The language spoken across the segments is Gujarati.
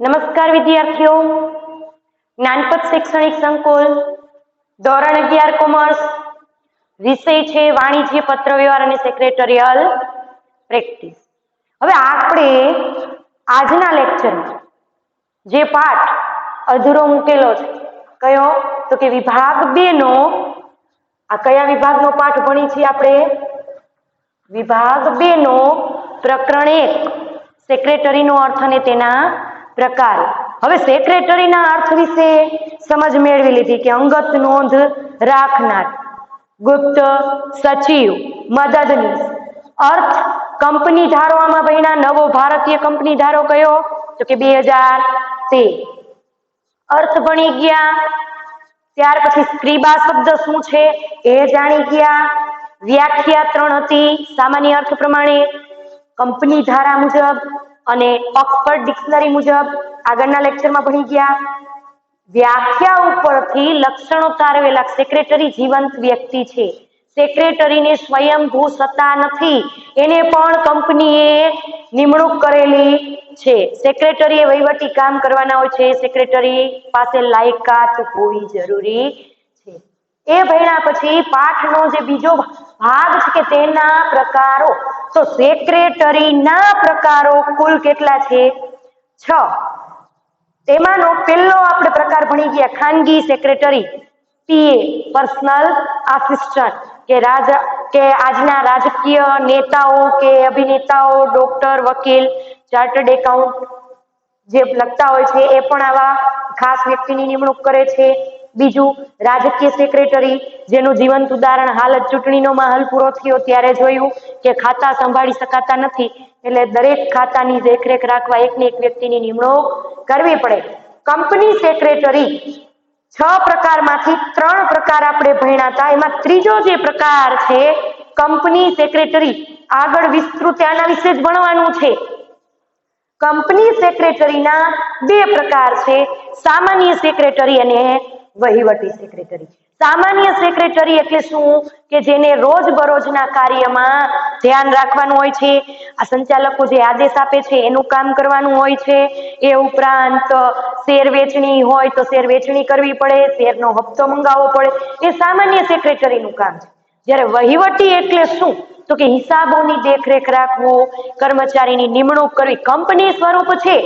નમસ્કાર વિદ્યાર્થીઓ, જ્ઞાનપથ શૈક્ષણિક સંકુલ ધોરણ 11 કોમર્સ વિષય છે વાણિજ્ય પત્ર વ્યવહાર અને સેક્રેટરીયલ પ્રેક્ટિસ. હવે આપણે આજના લેક્ચરમાં જે પાઠ અધૂરો મૂકેલો છે કયો તો કે વિભાગ 2 નો આ કયા વિભાગનો પાઠ ભણી છીએ આપણે? વિભાગ 2 નો પ્રકરણ 1 સેક્રેટરીનો અર્થ અને તેના પ્રકાર. હવે સેક્રેટરીના અર્થ વિશે સમજ મેળવી લીધી કે અંગત નોંધ રાખનાર, ગુપ્ત સચિવ, મદદનીશ. અર્થ કંપની ધારો આમાં ભણ્યા. નવો ભારતીય કંપની ધારો કયો તો કે 2013. અર્થ ભણી ગયા. ત્યાર પછી સ્ક્રીબા શબ્દ શું છે એ જાણી ગયા. વ્યાખ્યા 3 હતી સામાન્ય અર્થ પ્રમાણે, કંપની ધારા મુજબ અને ઓક્સફર્ડ ડિક્શનરી મુજબ આગળના લેક્ચરમાં ભણી ગયા. વ્યાખ્યા ઉપરથી લક્ષણો તારવેલા. સેક્રેટરી જીવંત વ્યક્તિ છે. સેક્રેટરીને સ્વયંભૂ સત્તા નથી, એને પણ કંપનીએ નિમણૂક કરેલી છે. સેક્રેટરીએ વહીવટી કામ કરવાના હોય છે. સેક્રેટરી પાસે લાયકાત હોવી જરૂરી છે. એ ભણ્યા પછી પાઠનો જે બીજો ભાગ છે કે તેના પ્રકારો. તો સેક્રેટરીના પ્રકારો કુલ કેટલા છે? 6. તેમાંનો પહેલો આપણે પ્રકાર ભણી ગયા ખાનગી સેક્રેટરી, પીએ પર્સનલ આસિસ્ટન્ટ, કે આજના રાજકીય નેતાઓ કે અભિનેતાઓ, ડોક્ટર, વકીલ, ચાર્ટર્ડ એકાઉન્ટ જે લખતા હોય છે એ પણ આવા ખાસ વ્યક્તિની નિમણૂક કરે છે. બીજું રાજકીય સેક્રેટરી, જેનું જીવંત ઉદાહરણ હાલ જ ચૂંટણીનો માહોલ પૂરો થયો ત્યારે જોયું કે ખાતા સંભાળી શકાતા નથી, એટલે દરેક ખાતાની દેખરેખ રાખવા એકને એક વ્યક્તિની નિમણૂક કરવી પડે. કંપની સેક્રેટરી 6 પ્રકારમાંથી 3 પ્રકાર આપણે ભણ્યા હતા. એમાં ત્રીજો જે પ્રકાર છે કંપની સેક્રેટરી, આગળ વિસ્તૃત આના વિશે જ ભણવાનું છે. કંપની સેક્રેટરીના 2 પ્રકાર છે, સામાન્ય સેક્રેટરી અને વહીવટી સેક્રેટરી. સામાન્ય સેક્રેટરી એટલે શું કે જેને રોજબરોજના કાર્યમાં ધ્યાન રાખવાનું હોય છે. આ સંચાલકો જે આદેશ આપે છે એનું કામ કરવાનું હોય છે. એ ઉપરાંત શેર વેચણી હોય તો શેર વેચણી કરવી પડે, શેરનો હપ્તો મંગાવવો પડે, એ સામાન્ય સેક્રેટરીનું કામ છે. જ્યારે વહીવટી એટલે શું તો કે હિસાબોની દેખરેખ રાખવું, કર્મચારીની નિમણૂક કરવી. કંપની સ્વરૂપ છે,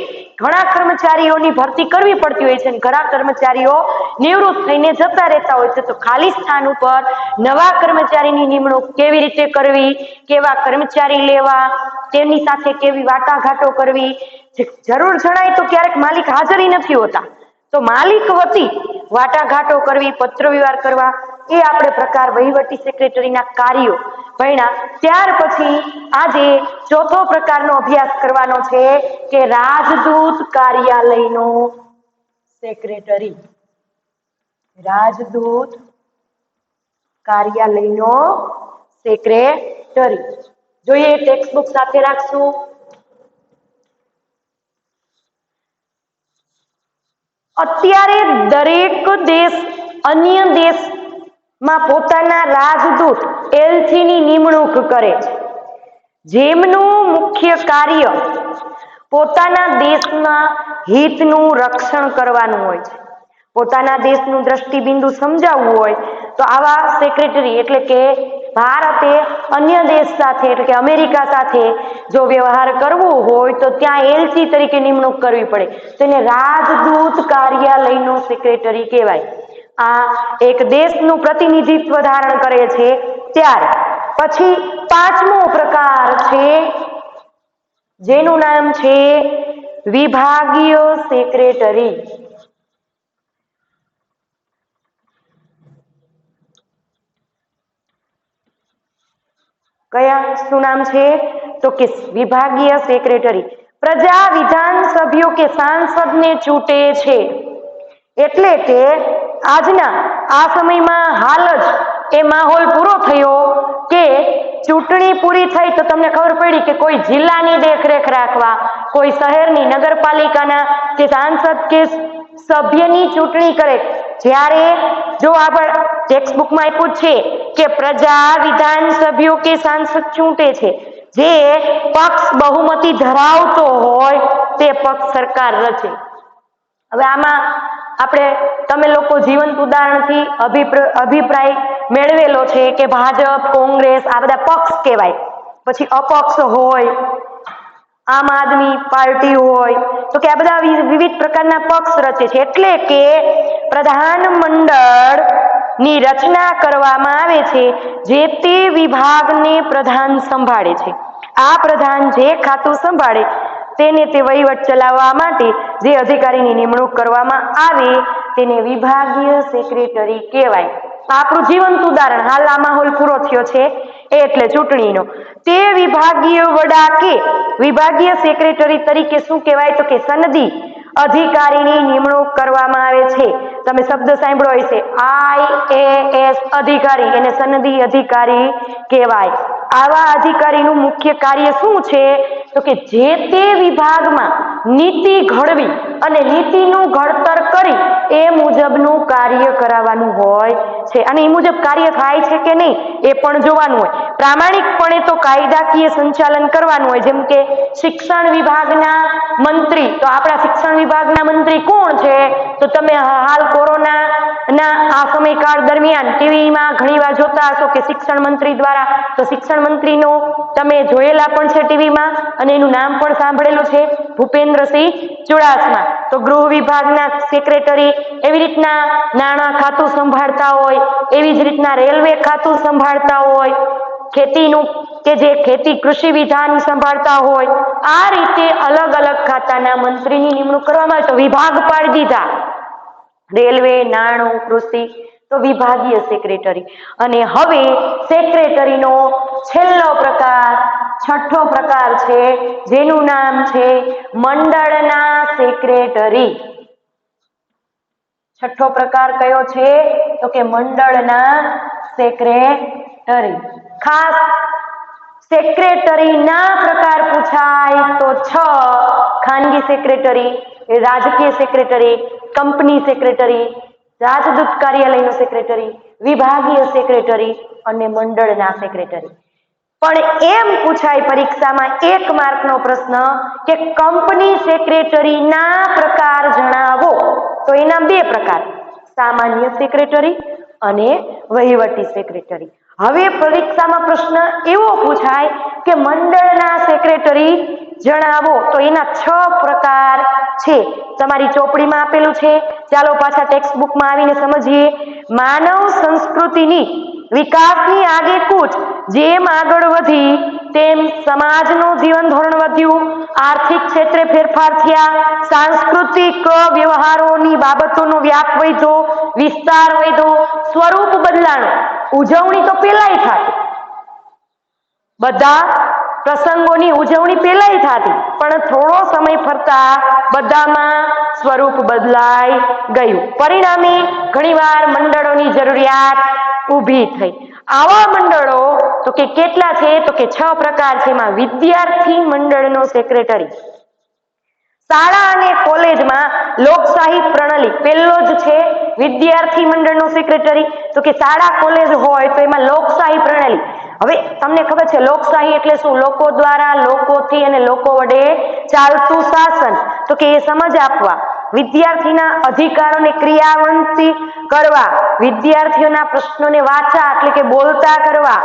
ઘણા કર્મચારીઓની ભરતી કરવી પડતી હોય છે અને ઘણા કર્મચારીઓ નિવૃત્ત થઈને જતા રહેતા હોય છે. તો ખાલી સ્થાન ઉપર નવા કર્મચારીની નિમણૂક કેવી રીતે કરવી, કેવા કર્મચારી લેવા, તેમની સાથે કેવી વાટાઘાટો કરવી. જરૂર જણાય તો ક્યારેક માલિક હાજરી નથી હોતા તો માલિક વતી વાટાઘાટો કરવી, પત્ર વ્યવહાર કરવા, એ આપણે પ્રકાર વહીવટી સેક્રેટરીના કાર્યો ભણ્યા. ત્યાર પછી આજે ચોથો પ્રકારનો અભ્યાસ કરવાનો છે કે રાજદૂત કાર્યાલયનો સેક્રેટરી. રાજદૂત કાર્યાલયનો સેક્રેટરી જોઈએ. ટેક્સ્ટ બુક સાથે રાખશું. અત્યારે દરેક દેશ અન્ય દેશમાં પોતાના રાજદૂત એલસીની નિમણૂક કરે છે, જેમનું મુખ્ય કાર્ય પોતાના દેશના હિતનું રક્ષણ કરવાનું હોય છે. પોતાના દેશનું દ્રષ્ટિબિંદુ સમજાવવું હોય તો આવા સેક્રેટરી એટલે કે ભારતે અન્ય દેશ સાથે એટલે કે અમેરિકા સાથે જો વ્યવહાર કરવો હોય તો ત્યાં એલસી તરીકે નિમણૂક કરવી પડે, તેને રાજદૂત કાર્યાલયનો સેક્રેટરી કહેવાય. આ એક દેશનું પ્રતિનિધિત્વ ધારણ કરે છે. ત્યાર પછી 5મો પ્રકાર છે જેનું નામ છે વિભાગીય સેક્રેટરી. કયા શું નામ છે તો કે વિભાગીય સેક્રેટરી. પ્રજા વિધાન સભ્યો કે સાંસદને ચૂંટે છે. એટલે કે આજના આ સમયમાં હાલ જ એ માહોલ પૂરો થયો કે ચૂંટણી પૂરી થઈ તો તમને ખબર પડી કે કોઈ જિલ્લાની દેખરેખ રાખવા, કોઈ શહેરની નગરપાલિકાના કે સાંસદ કે સભ્યની ચૂંટણી કરે. જ્યારે જો આપણે ટેક્સ્ટ બુકમાં આપ્યું છે કે પ્રજા વિધાન સભ્યો કે સાંસદ ચૂંટે છે, જે પક્ષ બહુમતી ધરાવતો હોય તે પક્ષ સરકાર રચે. હવે આમાં આપણે તમે લોકો જીવંત ઉદાહરણથી અભિપ્રાય મેળવેલો છે કે ભાજપ, કોંગ્રેસ આ બધા પક્ષ કહેવાય. પછી અપક્ષ હોય, આમ આદમી પાર્ટી હોય, તો કે આ બધા વિવિધ પ્રકારના પક્ષ રચે છે. એટલે કે પ્રધાનમંડળ ની રચના કરવામાં આવે છે. જે તે વિભાગને પ્રધાન સંભાળે છે. આ પ્રધાન જે ખાતું સંભાળે તેને તે વહીવટ ચલાવવા માટે જે અધિકારીની નિમણૂક કરવામાં આવે તેને વિભાગીય સેક્રેટરી કહેવાય. આપણું જીવંત ઉદાહરણ, હાલ આ માહોલ પૂરો થયો છે એટલે ચૂંટણીનો. તે વિભાગીય વડા કે વિભાગીય સેક્રેટરી તરીકે શું કહેવાય? તો કે સનદી અધિકારીની નિમણૂક કરવામાં આવે છે. તમે શબ્દ સાંભળ્યો હશે, IAS અધિકારી, એને સનદી અધિકારી કહેવાય. આવા અધિકારીનું મુખ્ય કાર્ય શું છે? તો કે જે તે વિભાગમાં નીતિ ઘડવી અને નીતિનું ઘડતર કરી એ મુજબનું કાર્ય કરાવવાનું હોય છે. અને એ મુજબ કાર્ય થાય છે કે નહીં એ પણ જોવાનું હોય. પ્રામાણિકપણે તો કાયદાકીય સંચાલન કરવાનું હોય. જેમ કે શિક્ષણ વિભાગના મંત્રી, તો આપણા શિક્ષણ વિભાગના મંત્રી કોણ છે? તો તમે હાલ કોરોનાના આ સમયકાળ દરમિયાન ટીવીમાં ઘણીવાર જોતા હશો કે શિક્ષણ મંત્રી દ્વારા, તો શિક્ષણ મંત્રીનો તમે જોયેલા પણ છે ટીવીમાં અને એનું નામ પણ સાંભળેલું છે, ભૂપેન્દ્રસિંહ ચુડાસમા. તો ગૃહ વિભાગના સેક્રેટરી એવી રીતના નાણાં ખાતું સંભાળતા હોય, એવી જ રીતના રેલવે ખાતું સંભાળતા હોય, ખેતીનું કે જે ખેતી કૃષિ વિધાન સંભાળતા હોય. આ રીતે અલગ અલગ ખાતાના મંત્રીની નિમણૂક કરવામાં આવે. તો વિભાગ પાડી દીધા, રેલવે, નાણું, કૃષિ, તો વિભાગીય સેક્રેટરી. અને હવે સેક્રેટરીનો છેલ્લો પ્રકાર, છઠ્ઠો પ્રકાર છે, જેનું નામ છે મંડળના સેક્રેટરી. છઠ્ઠો પ્રકાર કયો છે? તો કે મંડળના સેક્રેટરી. ખાસ સેક્રેટરીના પ્રકાર પૂછાય તો 6: ખાનગી સેક્રેટરી, રાજકીય સેક્રેટરી, કંપની સેક્રેટરી, રાજદૂત કાર્યાલયનો સેક્રેટરી, વિભાગીય સેક્રેટરી અને મંડળના સેક્રેટરી. પણ એમ પૂછાય પરીક્ષામાં 1 માર્કનો પ્રશ્ન કે કંપની સેક્રેટરીના પ્રકાર જણાવો. તો એના 2 પ્રકાર, સામાન્ય સેક્રેટરી અને વહીવટી સેક્રેટરી. હવે પરીક્ષામાં પ્રશ્ન એવો પૂછાય કે મંડળના સેક્રેટરી જણાવો. તો એના 6 પ્રકાર છે. તમારી ચોપડીમાં આપેલું છે. ચાલો પાછા ટેક્સ્ટ બુકમાં આવીને સમજીએ. માનવ સંસ્કૃતિની વિકાસની આગેકૂચ જેમ આગળ વધી તેમ સમાજનું જીવન ધોરણ વધ્યું, આર્થિક ક્ષેત્રે ફેરફાર થયા, સાંસ્કૃતિક વ્યવહારોની બાબતોનો વ્યાપ વધ્યો, વિસ્તાર વધ્યો, સ્વરૂપ બદલાણું. ઉજવણી તો પેલાય થતી, બધા પ્રસંગોની ઉજવણી પેલાય થતી, પણ થોડો સમય ફરતા બધામાં સ્વરૂપ બદલાઈ ગયું. પરિણામે ઘણીવાર મંડળોની જરૂરિયાત ઊભી થઈ. આવા મંડળો તો કે કેટલા છે? તો કે 6 પ્રકાર છે. એમાં વિદ્યાર્થી મંડળનો સેક્રેટરી. શાળા અને કોલેજમાં લોકશાહી પ્રણાલી પહેલો જ છે વિદ્યાર્થી મંડળનો સેક્રેટરી. તો કે શાળા કોલેજ હોય તો એમાં લોકશાહી પ્રણાલી. હવે તમને ખબર છે લોકશાહી એટલે શું? લોકો દ્વારા, લોકોથી અને લોકો વડે ચાલતું શાસન. તો કે એ સમજ આપવા, વિદ્યાર્થીના અધિકારોને ક્રિયાન્વિત કરવા, વિદ્યાર્થીઓના પ્રશ્નોને વાચા એટલે કે બોલતા કરવા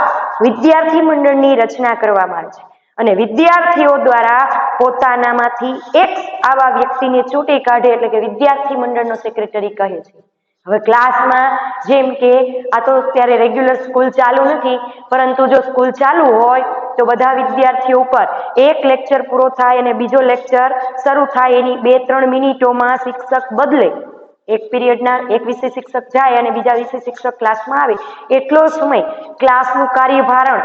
વિદ્યાર્થી મંડળની રચના કરવામાં આવે છે. અને વિદ્યાર્થીઓ દ્વારા પોતાનામાંથી એક આવા વ્યક્તિને ચૂંટી કાઢે એટલે કે વિદ્યાર્થી મંડળનો સેક્રેટરી કહે છે. હવે ક્લાસમાં જેમ કે આ તો અત્યારે રેગ્યુલર સ્કૂલ ચાલુ નથી, પરંતુ જો સ્કૂલ ચાલુ હોય તો બધા વિદ્યાર્થીઓ ઉપર એક લેક્ચર પૂરો થાય અને બીજો લેક્ચર શરૂ થાય એની 2-3 મિનિટોમાં શિક્ષક બદલે. એક પીરિયડના એક વિષય શિક્ષક જાય અને બીજા વિષય શિક્ષક ક્લાસમાં આવે, એટલો સમય ક્લાસનું કાર્યભારણ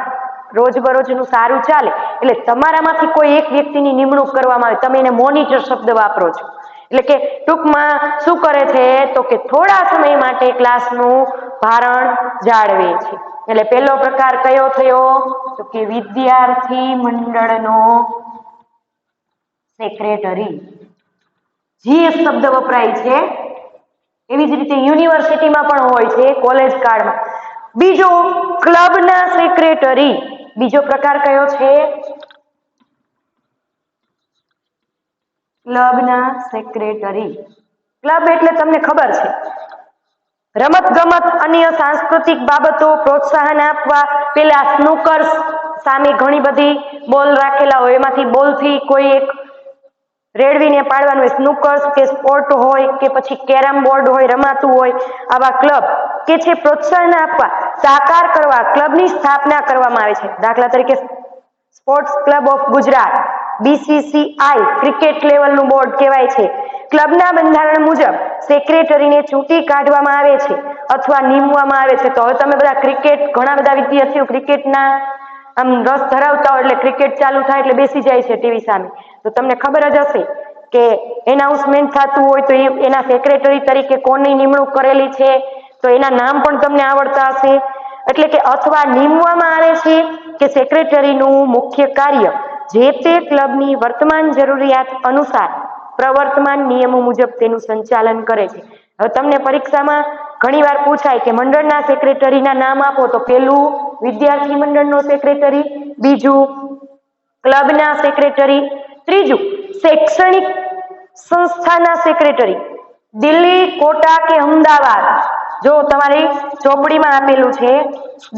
રોજબરોજનું સારું ચાલે. એટલે તમારામાંથી કોઈ એક વ્યક્તિની નિમણૂક કરવામાં આવે, તમે એને મોનિટર શબ્દ વાપરો છો. એટલે કે ટૂંકમાં શું કરે છે? તો કે થોડા સમય માટે ક્લાસનું ભારણ જાળવે છે. એટલે પહેલો પ્રકાર કયો થયો? તો કે વિદ્યાર્થી મંડળનો સેક્રેટરી. જીએસ શબ્દ વપરાય છે. એવી જ રીતે યુનિવર્સિટીમાં પણ હોય છે, કોલેજ કાળમાં. બીજો ક્લબના સેક્રેટરી. બીજો પ્રકાર કયો છે? ક્લબના સેક્રેટરી. ક્લબ એટલે તમને ખબર છે, રમત ગમત અન્ય સાંસ્કૃતિક બાબતો પ્રોત્સાહન આપવા. પેલા સ્નૂકર્સ સામે ઘણી બધી બોલ રાખેલા હોય, એમાંથી બોલથી કોઈ એક રેડવીને પાડવાનું હોય. સ્નૂકર્સ કે સ્પોર્ટ હોય કે પછી કેરમ બોર્ડ હોય, રમાતું હોય. આવા ક્લબ કે છે પ્રોત્સાહન આપવા, સાકાર કરવા ક્લબની સ્થાપના કરવામાં આવે છે. દાખલા તરીકે sports club of Gujarat, BCCI cricket લેવલનું બોર્ડ કહેવાય છે. ક્લબના બંધારણ મુજબ સેક્રેટરીને ચૂંટી કાઢવામાં આવે છે અથવા નીમવામાં આવે છે. તો હવે તમે બધા ક્રિકેટ, ઘણા બધા વિદ્યાર્થીઓ ક્રિકેટના આમ રસ ધરાવતા હોય એટલે ક્રિકેટ ચાલુ થાય એટલે બેસી જાય છે ટીવી સામે. તો તમને ખબર જ હશે કે એનાઉન્સમેન્ટ થતું હોય તો એના સેક્રેટરી તરીકે કોની નિમણૂક કરેલી છે, તો એના નામ પણ તમને આવડતા હશે. એટલે કે અથવા નીમવામાં આવે છે કે સેક્રેટરીનું મુખ્ય કાર્ય જે તે ક્લબની વર્તમાન જરૂરિયાત અનુસાર પ્રવર્તમાન નિયમો મુજબ તેનું સંચાલન કરે છે. હવે તમને પરીક્ષામાં ઘણીવાર પૂછાય કે મંડળના સેક્રેટરીના નામ આપો, તો પેલું વિદ્યાર્થી મંડળનો સેક્રેટરી, બીજું ક્લબના સેક્રેટરી, ત્રીજું શૈક્ષણિક સંસ્થાના સેક્રેટરી. દિલ્હી, કોટા કે અમદાવાદ, જો તમારી ચોપડીમાં આપેલું છે,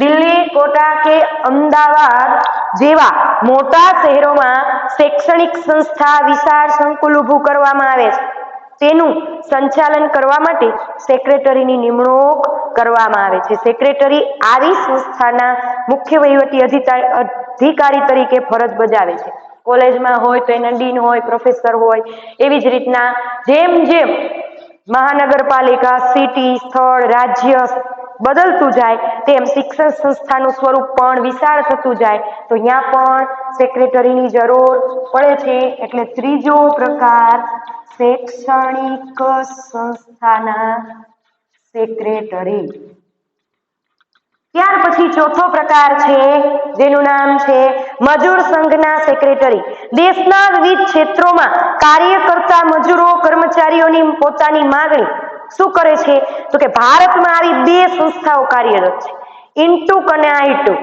દિલ્હી, કોટા કે અમદાવાદ જેવા મોટા શહેરોમાં શૈક્ષણિક સંસ્થા, વિશાળ સંકુલ ઊભું કરવામાં આવે છે. તેનું સંચાલન કરવા માટે સેક્રેટરીની નિમણૂક કરવામાં આવે છે. સેક્રેટરી આવી સંસ્થાના મુખ્ય વહીવટી અધિકારી તરીકે ફરજ બજાવે છે. કોલેજમાં હોય તો એના ડીન હોય, પ્રોફેસર હોય. એવી જ રીતના જેમ જેમ મહાનગરપાલિકા, સિટી, સ્થળ, રાજ્ય બદલતું જાય તેમ શિક્ષણ સંસ્થાનું સ્વરૂપ પણ વિશાળ થતું જાય, તો અહીંયા પણ સેક્રેટરીની જરૂર પડે છે. એટલે ત્રીજો પ્રકાર શૈક્ષણિક સંસ્થાના સેક્રેટરી. ત્યાર પછી ચોથો પ્રકાર છે જેનું નામ છે મજૂર સંઘના સેક્રેટરી. દેશના વિવિધ ક્ષેત્રોમાં કાર્ય કરતા મજૂરો, કર્મચારીઓની પોતાની માંગણી શું કરે છે, તો કે ભારતમાં આવી બે સંસ્થાઓ કાર્યરત છે, ઇન્ટુક અને આઈટુક.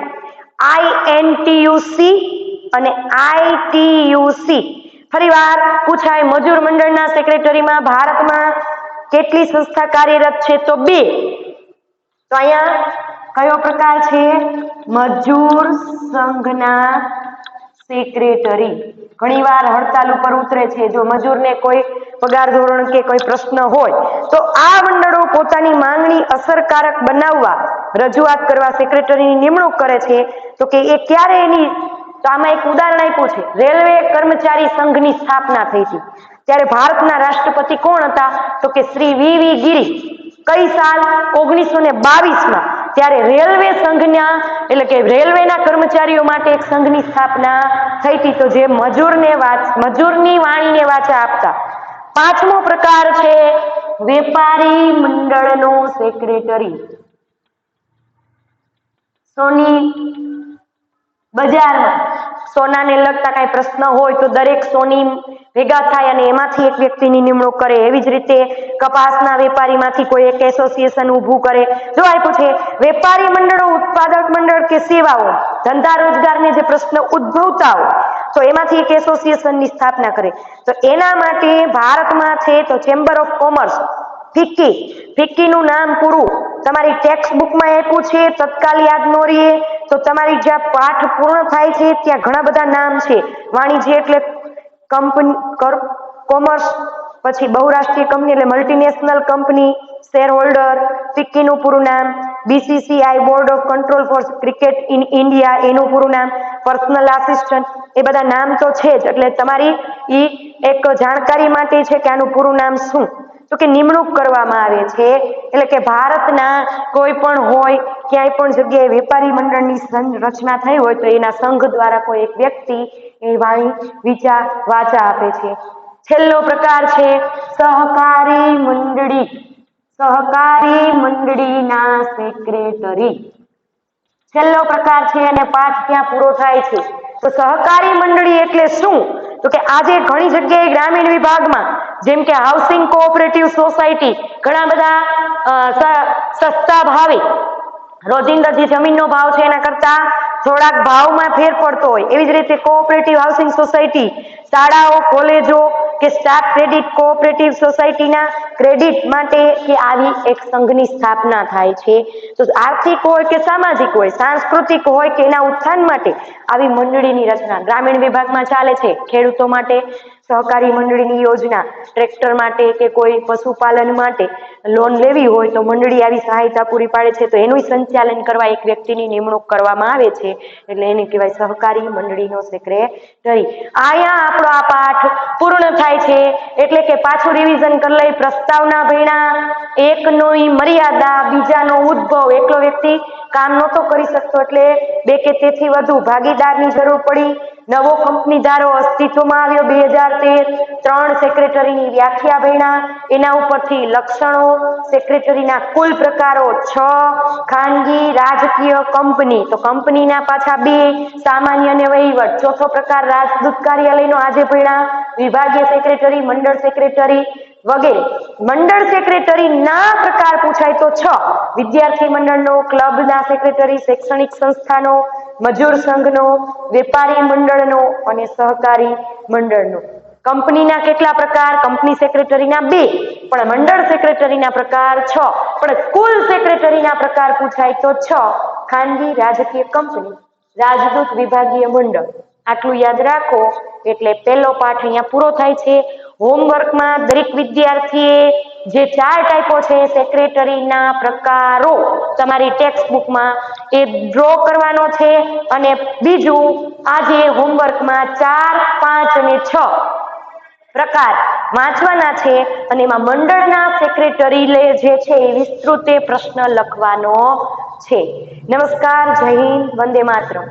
INTUC અને ITUC. ફરીવાર પૂછાય, મજૂર મંડળના સેક્રેટરીમાં ભારતમાં કેટલી સંસ્થા કાર્યરત છે, તો બે. તો અહીંયા કયો પ્રકાર છે, મજૂર સંઘના સેક્રેટરી. ઘણીવાર હડતાલ ઉપર ઉતરે છે. જો મજૂરને કોઈ પગાર ધોરણ કે કોઈ પ્રશ્ન હોય તો આ મંડળો પોતાની માંગણી અસરકારક બનાવવા રજૂઆત કરવા સેક્રેટરીની નિમણૂક કરે છે. તો કે એ ક્યારે એની, તો આમાં એક ઉદાહરણ આપ્યું છે, રેલવે કર્મચારી સંઘની સ્થાપના થઈ હતી ત્યારે ભારતના રાષ્ટ્રપતિ કોણ હતા, તો કે શ્રી VV ગિરી. કઈ સાલ, 1922માં. ત્યારે રેલવે સંઘના એટલે કે રેલવેના કર્મચારીઓ માટે એક સંઘની સ્થાપના થઈ હતી, તો જે મજૂરની વાણીને વાચા આપતા. પાંચમો પ્રકાર છે વેપારી મંડળનો સેક્રેટરી. સોની બજારમાં સોનાને લગતા કઈ પ્રશ્ન હોય તો દરેક સોની ભેગા થાય અને એમાંથી એક વ્યક્તિની નિમણૂક કરે. એવી જ રીતે કપાસના વેપારીમાંથી કોઈ એક એસોસિએશન ઊભું કરે. જો આપ્યું છે વેપારી મંડળો, ઉત્પાદક મંડળ કે સેવાઓ, ધંધા રોજગારને જે પ્રશ્ન ઉદ્ભવતા હોય તો એમાંથી એક એસોસિએશનની સ્થાપના કરે. તો એના માટે ભારતમાં છે તો ચેમ્બર ઓફ કોમર્સ, ફિક્કી. ફિક્કીનું નામ પૂરું તમારી ટેક્સ્ટ બુકમાં આપ્યું છે, તત્કાલ યાદ ન રહીએ તો તમારી જ્યાં પાઠ પૂર્ણ થાય છે ત્યાં ઘણા બધા નામ છે. વાણિજ્ય એટલે કંપની, કોમર્સ, પછી બહુરાષ્ટ્રીય કંપની એટલે મલ્ટીનેશનલ કંપની, શેર હોલ્ડર. ફિક્કીનું પૂરું નામ BCCI, board of control for cricket in India, એનું પૂરું નામ પર્સનલ આસિસ્ટન્ટ. એ બધા નામ તો છે જ, એટલે તમારી એક જાણકારી માટે છે કે આનું પૂરું નામ શું, તો કે નિમણૂક કરવામાં આવે છે. એટલે કે ભારતના કોઈ પણ હોય ક્યાંય પણ જગ્યાએ વેપારી મંડળની રચના થઈ હોય તો એના સંઘ દ્વારા કોઈ એક વ્યક્તિ એ વાણી વાચા આપે છે. છેલ્લો પ્રકાર છે સહકારી મંડળી. સહકારી મંડળીના સેક્રેટરી. છેલ્લો પ્રકાર છે અને પાઠ ક્યાં પૂરો થાય છે. તો સહકારી મંડળી એટલે શું, તો કે આજે ઘણી જગ્યાએ ગ્રામીણ વિભાગમાં જેમ કે હાઉસિંગ કોઓપરેટિવ સોસાયટી, ઘણા બધા સસ્તા ભાવે રોજિંદા જે જમીનનો ભાવ છે એના કરતા થોડાક ભાવમાં ફેર પડતો હોય, એવી જ રીતે કોઓપરેટિવ હાઉસિંગ સોસાયટી શાળાઓ, કોલેજો કે સ્ટાફ ક્રેડિટ કોઓપરેટિવ સોસાયટીના ક્રેડિટ માટે કે આવી એક સંઘની સ્થાપના થાય છે. તો આર્થિક હોય કે સામાજિક હોય, સાંસ્કૃતિક હોય કે એના ઉત્થાન માટે આવી મંડળીની રચના ગ્રામીણ વિભાગમાં ચાલે છે. ખેડૂતો માટે સહકારી મંડળીની યોજના, ટ્રેક્ટર માટે કે કોઈ પશુપાલન માટે લોન લેવી હોય તો મંડળી આવી સહાયતા પૂરી પાડે છે. તો એનું સંચાલન કરવા એક વ્યક્તિની નિમણૂક કરવામાં આવે છે, એટલે એને કહેવાય સહકારી મંડળીનો સેક્રેટરી. અહીંયા આપણો આ પાઠ પૂર્ણ થાય છે. એટલે કે પાછું રિવિઝન કરી લઈ. પ્રસ્તાવના ભણ્યા, એકની મર્યાદા, બીજાનો ઉદ્ભવ, એકલો વ્યક્તિ કામ નહોતો કરી શકતો એટલે બે કે તેથી વધુ ભાગીદારની જરૂર પડી. નવો કંપની ધારો અસ્તિત્વમાં આવ્યો 2013. 3 સેક્રેટરીની વ્યાખ્યા ભણ્યા, એના ઉપરથી લક્ષણો, સેક્રેટરીના કુલ પ્રકારો 6, ખાનગી, રાજકીય, કંપની. તો કંપનીના પાછા 2, સામાન્ય અને વહીવટ. ચોથો પ્રકાર રાજદૂત કાર્યાલયનો આજે ભણ્યા. વિભાગીય સેક્રેટરી, મંડળ સેક્રેટરી વગેરે. મંડળ સેક્રેટરી ના પ્રકાર પૂછાય તો 6: વિદ્યાર્થી મંડળનો, ક્લબના સેક્રેટરી, શૈક્ષણિક સંસ્થાનો, મજૂર સંઘનો, વેપારી મંડળનો અને સહકારી મંડળનો. કંપનીના કેટલા પ્રકાર? કંપની સેક્રેટરીના 2, પણ મંડળ સેક્રેટરીના પ્રકાર 6. પણ કુલ સેક્રેટરીના પ્રકાર પૂછાય તો 6: ખાનગી, રાજકીય, કંપની, રાજદૂત, વિભાગીય મંડળ. આટલું યાદ રાખો એટલે પહેલો પાઠ અહીંયા પૂરો થાય છે. હોમવર્કમાં દરેક વિદ્યાર્થીએ જે 4 ટાઈપો છે સેક્રેટરીના પ્રકારો તમારી ટેક્સ્ટ બુકમાં એ ડ્રો કરવાનો છે. અને બીજું આજે હોમવર્કમાં 4, 5 અને 6 પ્રકાર વાંચવાના છે અને એમાં મંડળના સેક્રેટરી જે છે એ વિસ્તૃત પ્રશ્ન લખવાનો છે. નમસ્કાર, જય હિન્દ, વંદે માતરમ.